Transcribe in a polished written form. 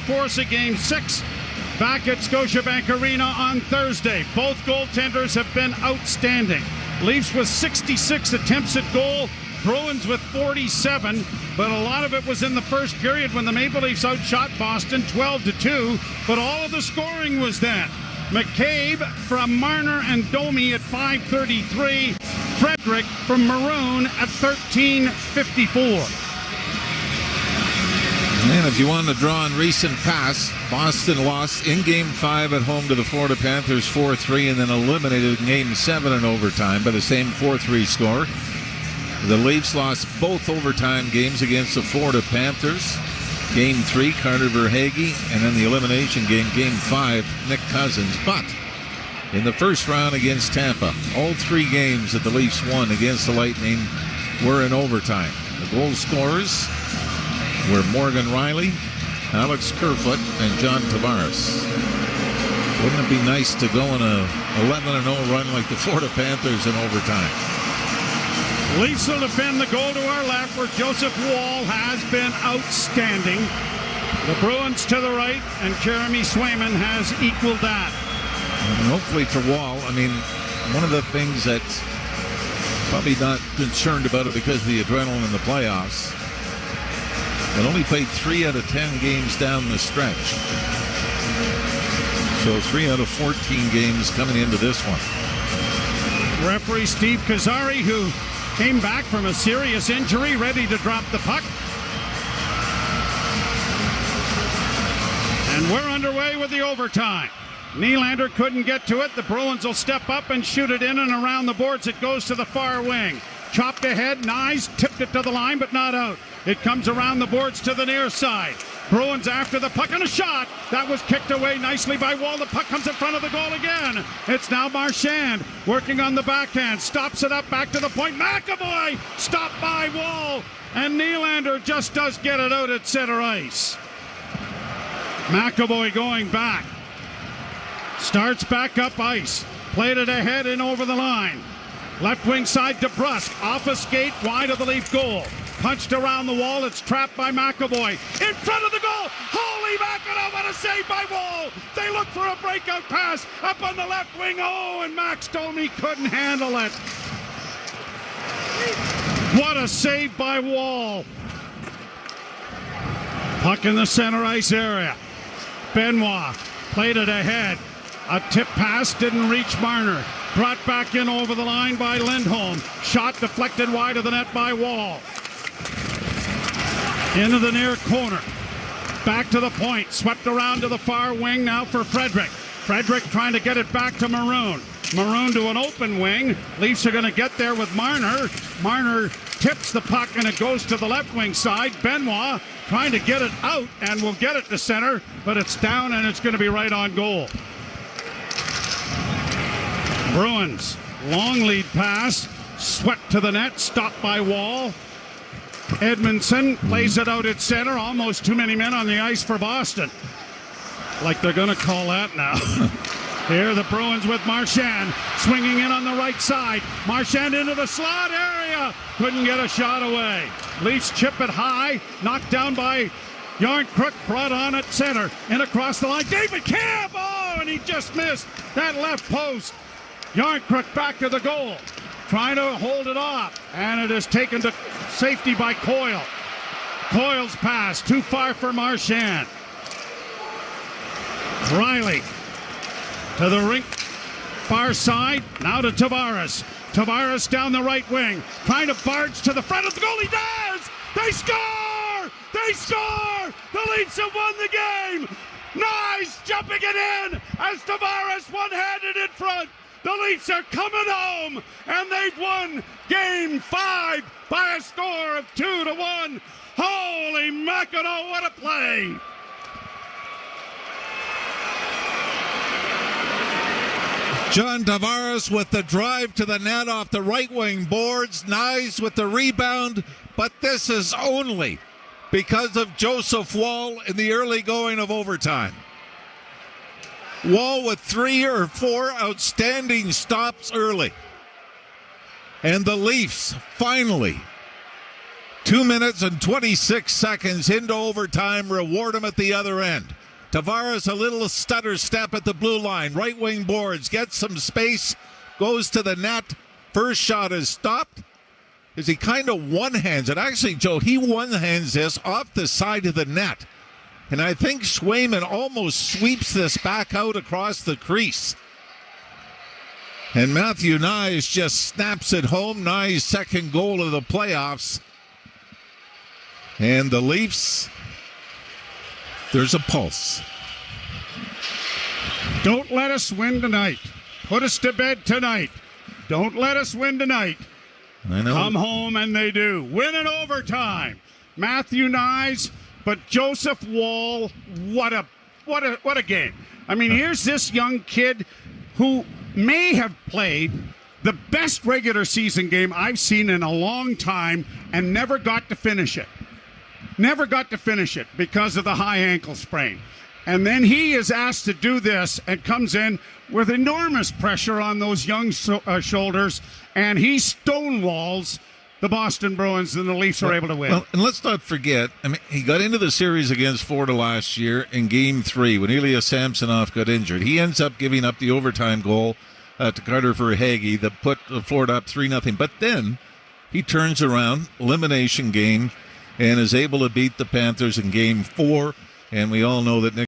force of Game 6 back at Scotiabank Arena on Thursday. Both goaltenders have been outstanding. Leafs with 66 attempts at goal, Bruins with 47, but a lot of it was in the first period when the Maple Leafs outshot Boston 12-2, but all of the scoring was then. McCabe from Marner and Domi at 5:33, Frederick from Maroon at 13:54. And if you want to draw on recent past, Boston lost in Game 5 at home to the Florida Panthers 4-3 and then eliminated in Game 7 in overtime by the same 4-3 score. The Leafs lost both overtime games against the Florida Panthers. Game 3, Carter Verhaeghe, and then the elimination game, Game 5, Nick Cousins. But in the first round against Tampa, all 3 games that the Leafs won against the Lightning were in overtime. The goal scorers were Morgan Riley, Alex Kerfoot, and John Tavares. Wouldn't it be nice to go on a 11-0 run like the Florida Panthers in overtime? Leafs will defend the goal to our left where Joseph Woll has been outstanding. The Bruins to the right, and Jeremy Swayman has equaled that. And hopefully for Woll, I mean, one of the things that's probably not concerned about it because of the adrenaline in the playoffs, but only played 3 out of 10 games down the stretch. So 3 out of 14 games coming into this one. Referee Steve Kazari, who came back from a serious injury, ready to drop the puck. And we're underway with the overtime. Nylander couldn't get to it. The Bruins will step up and shoot it in and around the boards. It goes to the far wing. Chopped ahead, Nyes tipped it to the line, but not out. It comes around the boards to the near side. Bruins after the puck and a shot. That was kicked away nicely by Woll. The puck comes in front of the goal again. It's now Marchand working on the backhand. Stops it up back to the point. McAvoy stopped by Woll. And Nylander just does get it out at center ice. McAvoy going back. Starts back up ice. Played it ahead and over the line. Left wing side to Brusque. Off a skate wide of the Leaf goal. Punched around the wall. It's trapped by McAvoy. In front of the goal. Holy mackerel, what a save by Woll. They look for a breakout pass up on the left wing. Oh, and Max Domi couldn't handle it. What a save by Woll. Puck in the center ice area. Benoit played it ahead. A tip pass didn't reach Marner. Brought back in over the line by Lindholm. Shot deflected wide of the net by Woll. Into the near corner. Back to the point. Swept around to the far wing now for Frederick. Frederick trying to get it back to Maroon. Maroon to an open wing. Leafs are going to get there with Marner. Marner tips the puck and it goes to the left wing side. Benoit trying to get it out and will get it to center, but it's down and it's going to be right on goal. Bruins, long lead pass, swept to the net, stopped by Woll. Edmondson plays it out at center, almost too many men on the ice for Boston. Like they're going to call that now. Here the Bruins with Marchand, swinging in on the right side. Marchand into the slot area, couldn't get a shot away. Leafs chip it high, knocked down by Yarncrook, brought on at center, and across the line, David Camp, oh, and he just missed that left post. Yarncrook back to the goal, trying to hold it off, and it is taken to safety by Coyle. Coyle's pass, too far for Marchand. Riley to the rink, far side, now to Tavares. Tavares down the right wing, trying to barge to the front of the goal, he does! They score! They score! The Leafs have won the game! Nice jumping it in as Tavares one-handed in front. The Leafs are coming home, and they've won Game 5 by a score of 2-1. Holy mackerel, what a play! John Tavares with the drive to the net off the right wing boards. Nice with the rebound, but this is only because of Joseph Woll in the early going of overtime. Woll with 3 or 4 outstanding stops early. And the Leafs finally, 2 minutes and 26 seconds into overtime, reward them at the other end. Tavares, a little stutter step at the blue line. Right wing boards, gets some space, goes to the net. First shot is stopped. Is he kind of one-hands it? Actually, Joe, he one-hands this off the side of the net. And I think Swayman almost sweeps this back out across the crease. And Matthew Nyes just snaps it home. Nyes' second goal of the playoffs. And the Leafs, there's a pulse. Don't let us win tonight. Put us to bed tonight. Don't let us win tonight. I know. Come home, and they do. Win in overtime. Matthew Nyes, but Joseph Woll, what a game. I mean, here's this young kid who may have played the best regular season game I've seen in a long time and never got to finish it. Never got to finish it because of the high ankle sprain. And then he is asked to do this and comes in with enormous pressure on those young shoulders, and he stonewalls the Boston Bruins, and the Leafs are able to win. Well, and let's not forget, I mean, he got into the series against Florida last year in Game 3 when Ilya Samsonov got injured. He ends up giving up the overtime goal to Carter Verhaeghe that put Florida up 3-0. But then he turns around, elimination game, and is able to beat the Panthers in Game 4. And we all know that Nick